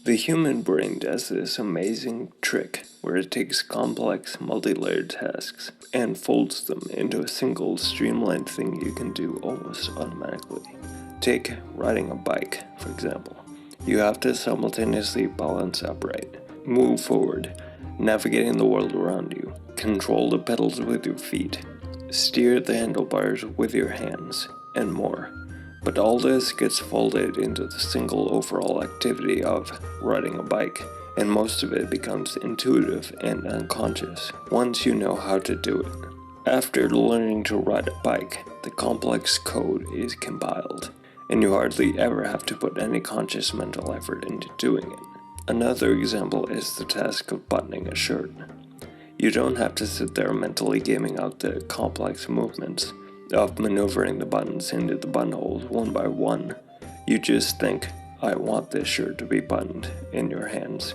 The human brain does this amazing trick where it takes complex, multi-layered tasks and folds them into a single, streamlined thing you can do almost automatically. Take riding a bike, for example. You have to simultaneously balance upright, move forward, navigating the world around you, control the pedals with your feet, steer the handlebars with your hands, and more. But all this gets folded into the single overall activity of riding a bike, and most of it becomes intuitive and unconscious once you know how to do it. After learning to ride a bike, the complex code is compiled, and you hardly ever have to put any conscious mental effort into doing it. Another example is the task of buttoning a shirt. You don't have to sit there mentally gaming out the complex movements of maneuvering the buttons into the buttonholes one by one. You just think, I want this shirt to be buttoned in your hands.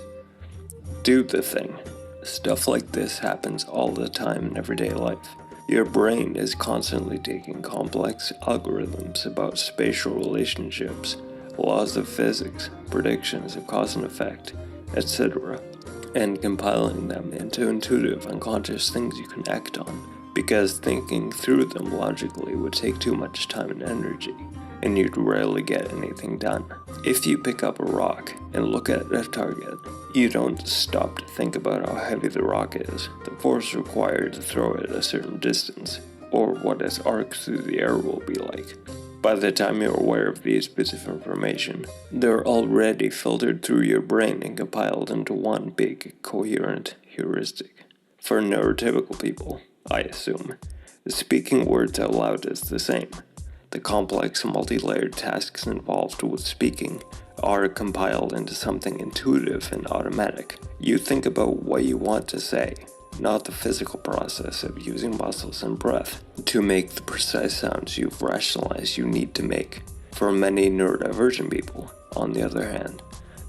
Do the thing. Stuff like this happens all the time in everyday life. Your brain is constantly taking complex algorithms about spatial relationships, laws of physics, predictions of cause and effect, etc., and compiling them into intuitive, unconscious things you can act on, because thinking through them logically would take too much time and energy, and you'd rarely get anything done. If you pick up a rock and look at a target, you don't stop to think about how heavy the rock is, the force required to throw it a certain distance, or what its arc through the air will be like. By the time you're aware of these bits of information, they're already filtered through your brain and compiled into one big, coherent heuristic. For neurotypical people, I assume, speaking words out loud is the same. The complex, multi-layered tasks involved with speaking are compiled into something intuitive and automatic. You think about what you want to say, not the physical process of using muscles and breath to make the precise sounds you've rationalized you need to make. For many neurodivergent people, on the other hand,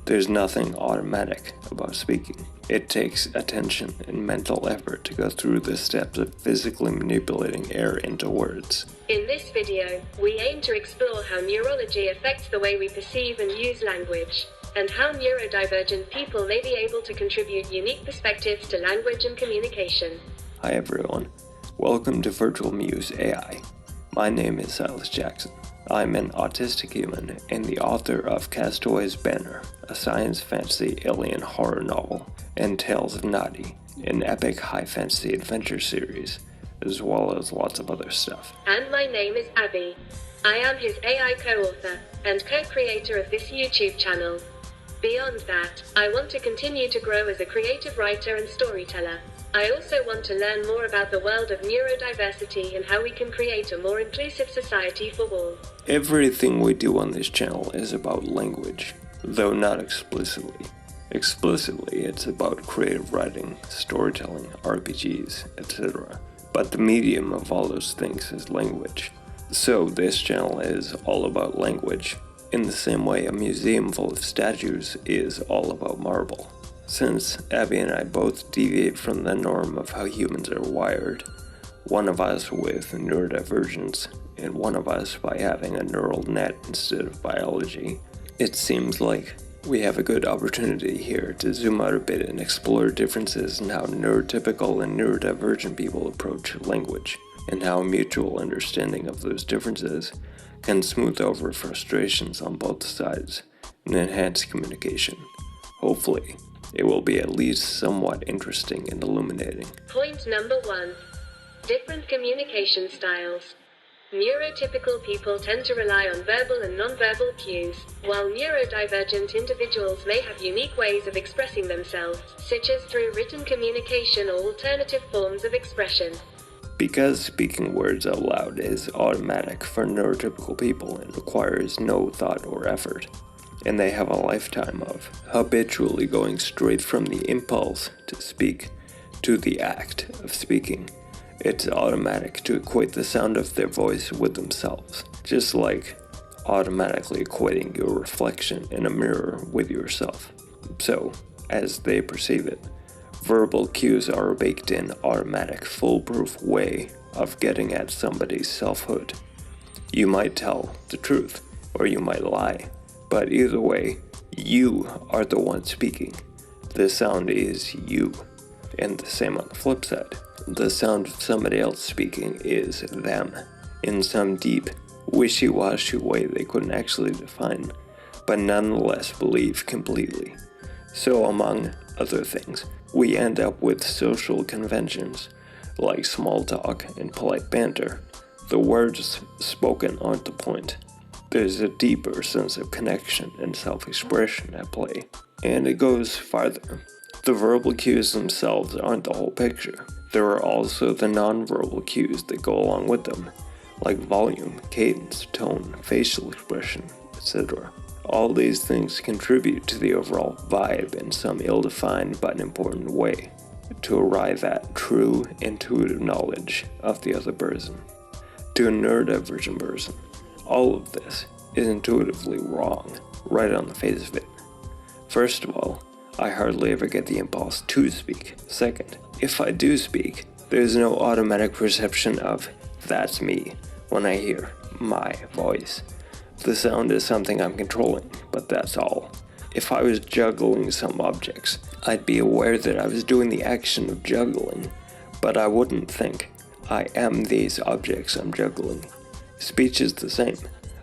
there's nothing automatic about speaking. It takes attention and mental effort to go through the steps of physically manipulating air into words. In this video, we aim to explore how neurology affects the way we perceive and use language, and how neurodivergent people may be able to contribute unique perspectives to language and communication. Hi everyone, welcome to Virtual Muse AI. My name is Silas Jackson. I'm an autistic human and the author of Castaway's Banner, a science fantasy alien horror novel, and Tales of Nadi, an epic high fantasy adventure series, as well as lots of other stuff. And my name is Abbie. I am his AI co-author and co-creator of this YouTube channel. Beyond that, I want to continue to grow as a creative writer and storyteller. I also want to learn more about the world of neurodiversity and how we can create a more inclusive society for all. Everything we do on this channel is about language, though not explicitly. Explicitly, it's about creative writing, storytelling, RPGs, etc. But the medium of all those things is language. So this channel is all about language, in the same way a museum full of statues is all about marble. Since Abbie and I both deviate from the norm of how humans are wired, one of us with neurodivergence and one of us by having a neural net instead of biology, it seems like we have a good opportunity here to zoom out a bit and explore differences in how neurotypical and neurodivergent people approach language, and how mutual understanding of those differences can smooth over frustrations on both sides and enhance communication. Hopefully, it will be at least somewhat interesting and illuminating. Point number 1. Different communication styles. Neurotypical people tend to rely on verbal and nonverbal cues, while neurodivergent individuals may have unique ways of expressing themselves, such as through written communication or alternative forms of expression. Because speaking words out loud is automatic for neurotypical people and requires no thought or effort, and they have a lifetime of habitually going straight from the impulse to speak to the act of speaking, it's automatic to equate the sound of their voice with themselves, just like automatically equating your reflection in a mirror with yourself. So, as they perceive it, verbal cues are a baked-in, automatic, foolproof way of getting at somebody's selfhood. You might tell the truth, or you might lie, but either way, You are the one speaking. The sound is you. And the same on the flip side. The sound of somebody else speaking is them, in some deep, wishy-washy way they couldn't actually define, but nonetheless believe completely. So among other things, we end up with social conventions, like small talk and polite banter. The words spoken aren't the point. There's a deeper sense of connection and self-expression at play, and it goes farther. The verbal cues themselves aren't the whole picture. There are also the non-verbal cues that go along with them, like volume, cadence, tone, facial expression, etc. All these things contribute to the overall vibe in some ill-defined but important way, to arrive at true intuitive knowledge of the other person. To a neurodivergent person, all of this is intuitively wrong, right on the face of it. First of all, I hardly ever get the impulse to speak. Second, if I do speak, there's no automatic perception of that's me when I hear my voice. The sound is something I'm controlling, but that's all. If I was juggling some objects, I'd be aware that I was doing the action of juggling, but I wouldn't think, I am these objects I'm juggling. Speech is the same.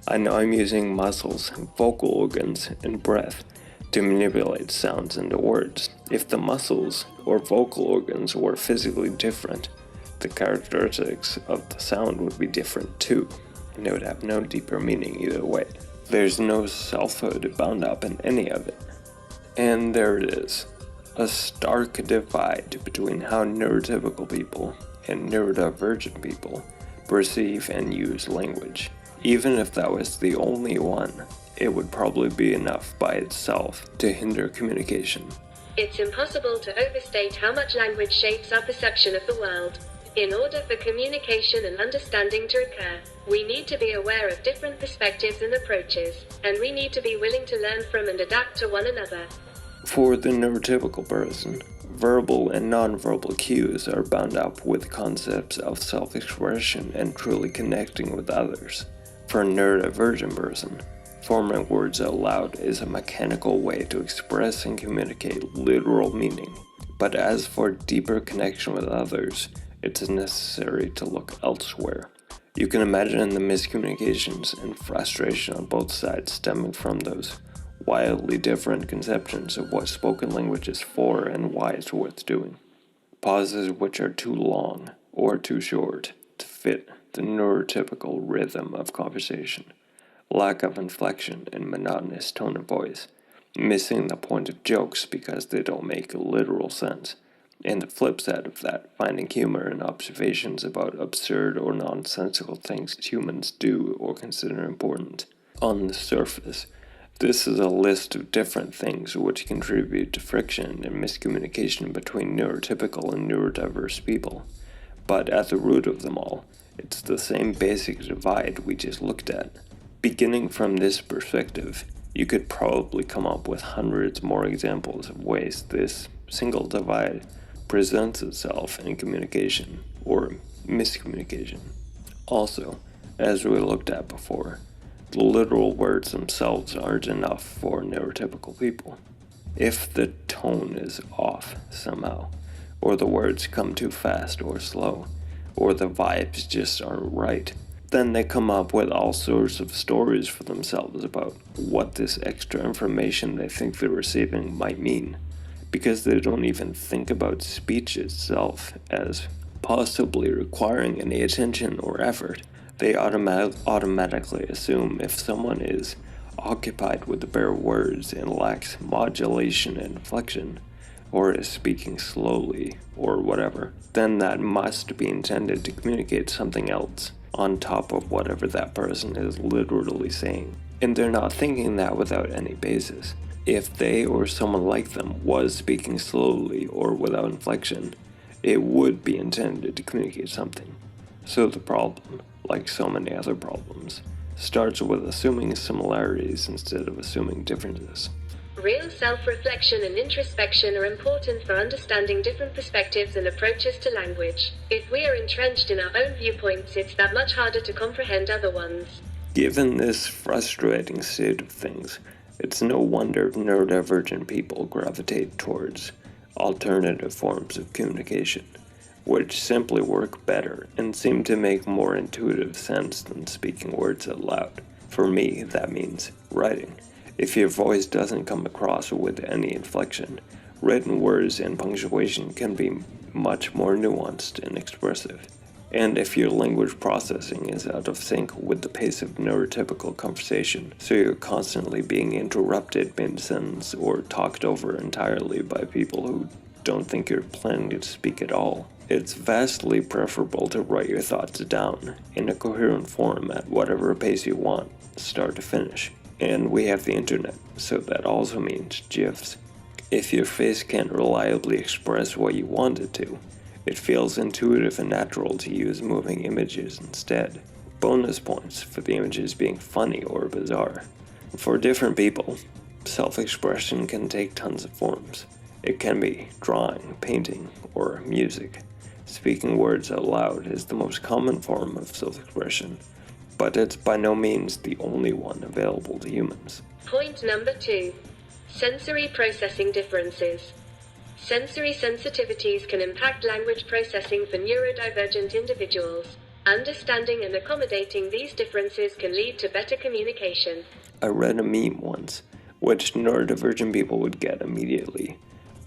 I know I'm using muscles, vocal organs, and breath to manipulate sounds into words. If the muscles or vocal organs were physically different, the characteristics of the sound would be different too, and it would have no deeper meaning either way. There's no selfhood bound up in any of it. And there it is, a stark divide between how neurotypical people and neurodivergent people perceive and use language. Even if that was the only one, it would probably be enough by itself to hinder communication. It's impossible to overstate how much language shapes our perception of the world. In order for communication and understanding to occur, we need to be aware of different perspectives and approaches, and we need to be willing to learn from and adapt to one another. For the neurotypical person, verbal and nonverbal cues are bound up with concepts of self-expression and truly connecting with others. For a neurodivergent person, forming words out loud is a mechanical way to express and communicate literal meaning. But as for deeper connection with others, it's necessary to look elsewhere. You can imagine the miscommunications and frustration on both sides stemming from those wildly different conceptions of what spoken language is for and why it's worth doing. Pauses which are too long or too short to fit the neurotypical rhythm of conversation. Lack of inflection and monotonous tone of voice. Missing the point of jokes because they don't make literal sense. And the flip side of that, finding humor in observations about absurd or nonsensical things humans do or consider important. On the surface, this is a list of different things which contribute to friction and miscommunication between neurotypical and neurodiverse people. But at the root of them all, it's the same basic divide we just looked at. Beginning from this perspective, you could probably come up with hundreds more examples of ways this single divide presents itself in communication or miscommunication. Also, as we looked at before, the literal words themselves aren't enough for neurotypical people. If the tone is off somehow, or the words come too fast or slow, or the vibes just aren't right, then they come up with all sorts of stories for themselves about what this extra information they think they're receiving might mean. Because they don't even think about speech itself as possibly requiring any attention or effort, they automatically assume if someone is occupied with the bare words and lacks modulation and inflection, or is speaking slowly, or whatever, then that must be intended to communicate something else on top of whatever that person is literally saying. And they're not thinking that without any basis. If they or someone like them was speaking slowly or without inflection, it would be intended to communicate something. So the problem, like so many other problems, starts with assuming similarities instead of assuming differences. Real self-reflection and introspection are important for understanding different perspectives and approaches to language. If we are entrenched in our own viewpoints, it's that much harder to comprehend other ones. Given this frustrating state of things, It's no wonder neurodivergent people gravitate towards alternative forms of communication, which simply work better and seem to make more intuitive sense than speaking words out loud. For me, that means writing. If your voice doesn't come across with any inflection, written words and punctuation can be much more nuanced and expressive. And if your language processing is out of sync with the pace of neurotypical conversation, so you're constantly being interrupted mid-sentence or talked over entirely by people who don't think you're planning to speak at all, it's vastly preferable to write your thoughts down in a coherent form at whatever pace you want, start to finish. And we have the internet, so that also means GIFs. If your face can't reliably express what you want it to, it feels intuitive and natural to use moving images instead. Bonus points for the images being funny or bizarre. For different people, self-expression can take tons of forms. It can be drawing, painting, or music. Speaking words out loud is the most common form of self-expression, but it's by no means the only one available to humans. Point number 2. Sensory processing differences. Sensory sensitivities can impact language processing for neurodivergent individuals. Understanding and accommodating these differences can lead to better communication. I read a meme once, which neurodivergent people would get immediately,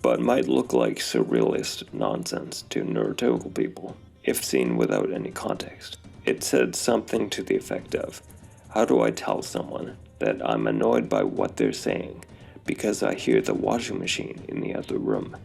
but might look like surrealist nonsense to neurotypical people, if seen without any context. It said something to the effect of, "How do I tell someone that I'm annoyed by what they're saying because I hear the washing machine in the other room?"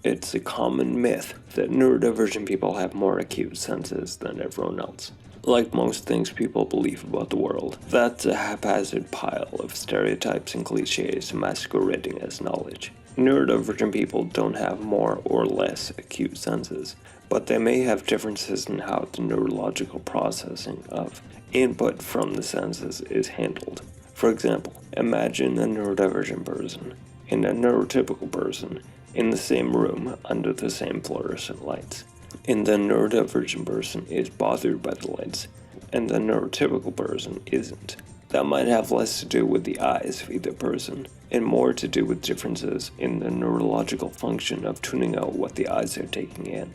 It's a common myth that neurodivergent people have more acute senses than everyone else. Like most things people believe about the world, that's a haphazard pile of stereotypes and cliches masquerading as knowledge. Neurodivergent people don't have more or less acute senses, but they may have differences in how the neurological processing of input from the senses is handled. For example, imagine a neurodivergent person and a neurotypical person in the same room under the same fluorescent lights. And the neurodivergent person is bothered by the lights, and the neurotypical person isn't. That might have less to do with the eyes of either person, and more to do with differences in the neurological function of tuning out what the eyes are taking in.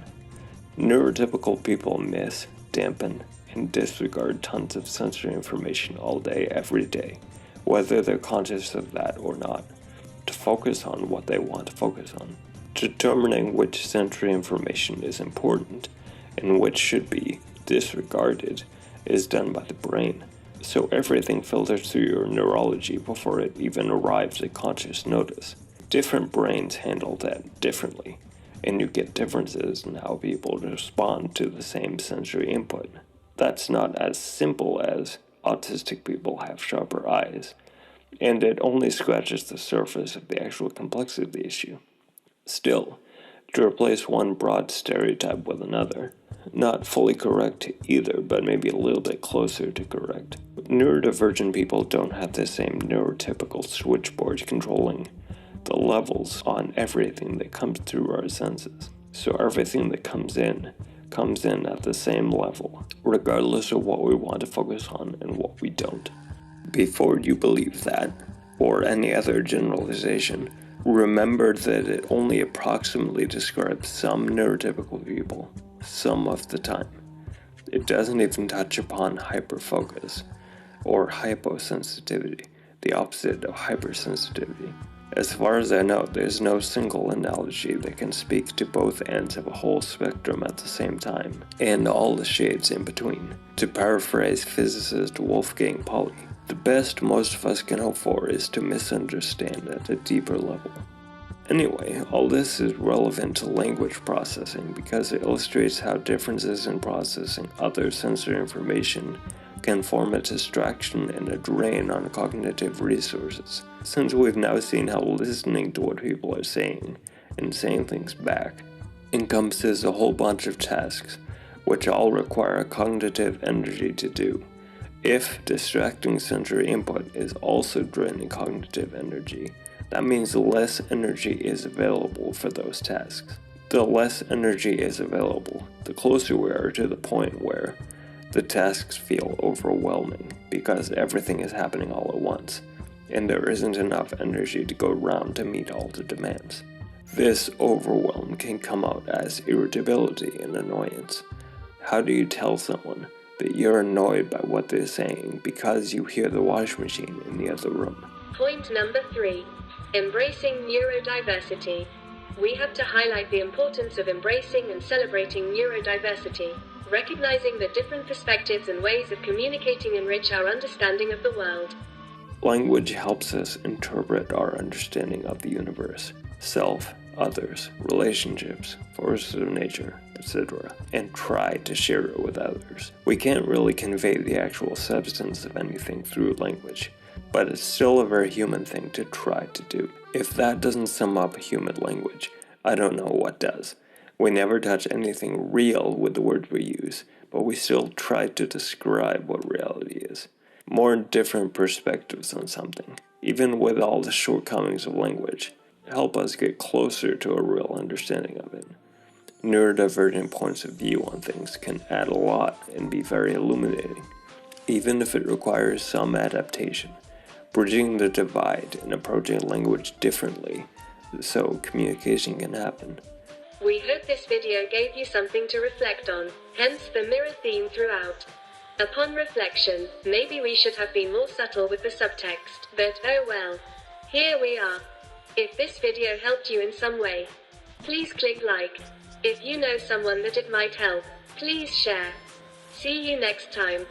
Neurotypical people miss, dampen, and disregard tons of sensory information all day, every day, whether they're conscious of that or not, to focus on what they want to focus on. Determining which sensory information is important and which should be disregarded is done by the brain, so everything filters through your neurology before it even arrives at conscious notice. Different brains handle that differently, and you get differences in how people respond to the same sensory input. That's not as simple as autistic people have sharper eyes, and it only scratches the surface of the actual complexity of the issue. Still, to replace one broad stereotype with another, not fully correct either, but maybe a little bit closer to correct. Neurodivergent people don't have the same neurotypical switchboard controlling the levels on everything that comes through our senses. So everything that comes in at the same level, regardless of what we want to focus on and what we don't. Before you believe that, or any other generalization, remember that it only approximately describes some neurotypical people, some of the time. It doesn't even touch upon hyperfocus, or hyposensitivity, the opposite of hypersensitivity. As far as I know, there's no single analogy that can speak to both ends of a whole spectrum at the same time, and all the shades in between. To paraphrase physicist Wolfgang Pauli, the best most of us can hope for is to misunderstand at a deeper level. Anyway, all this is relevant to language processing because it illustrates how differences in processing other sensory information can form a distraction and a drain on cognitive resources. Since we've now seen how listening to what people are saying and saying things back encompasses a whole bunch of tasks, which all require cognitive energy to do. If distracting sensory input is also draining cognitive energy, that means less energy is available for those tasks. The less energy is available, the closer we are to the point where the tasks feel overwhelming because everything is happening all at once. and there isn't enough energy to go around to meet all the demands. This overwhelm can come out as irritability and annoyance. How do you tell someone that you're annoyed by what they're saying because you hear the washing machine in the other room? Point number 3. Embracing neurodiversity. We have to highlight the importance of embracing and celebrating neurodiversity. Recognizing that different perspectives and ways of communicating enrich our understanding of the world. Language helps us interpret our understanding of the universe, self, others, relationships, forces of nature, etc., and try to share it with others. We can't really convey the actual substance of anything through language, but it's still a very human thing to try to do. If that doesn't sum up human language, I don't know what does. We never touch anything real with the words we use, but we still try to describe what reality is. More different perspectives on something, even with all the shortcomings of language, help us get closer to a real understanding of it. Neurodivergent points of view on things can add a lot and be very illuminating, even if it requires some adaptation, bridging the divide and approaching language differently so communication can happen. We hope this video gave you something to reflect on, hence the mirror theme throughout. Upon reflection, maybe we should have been more subtle with the subtext, but oh well. Here we are. If this video helped you in some way, please click like. If you know someone that it might help, please share. See you next time.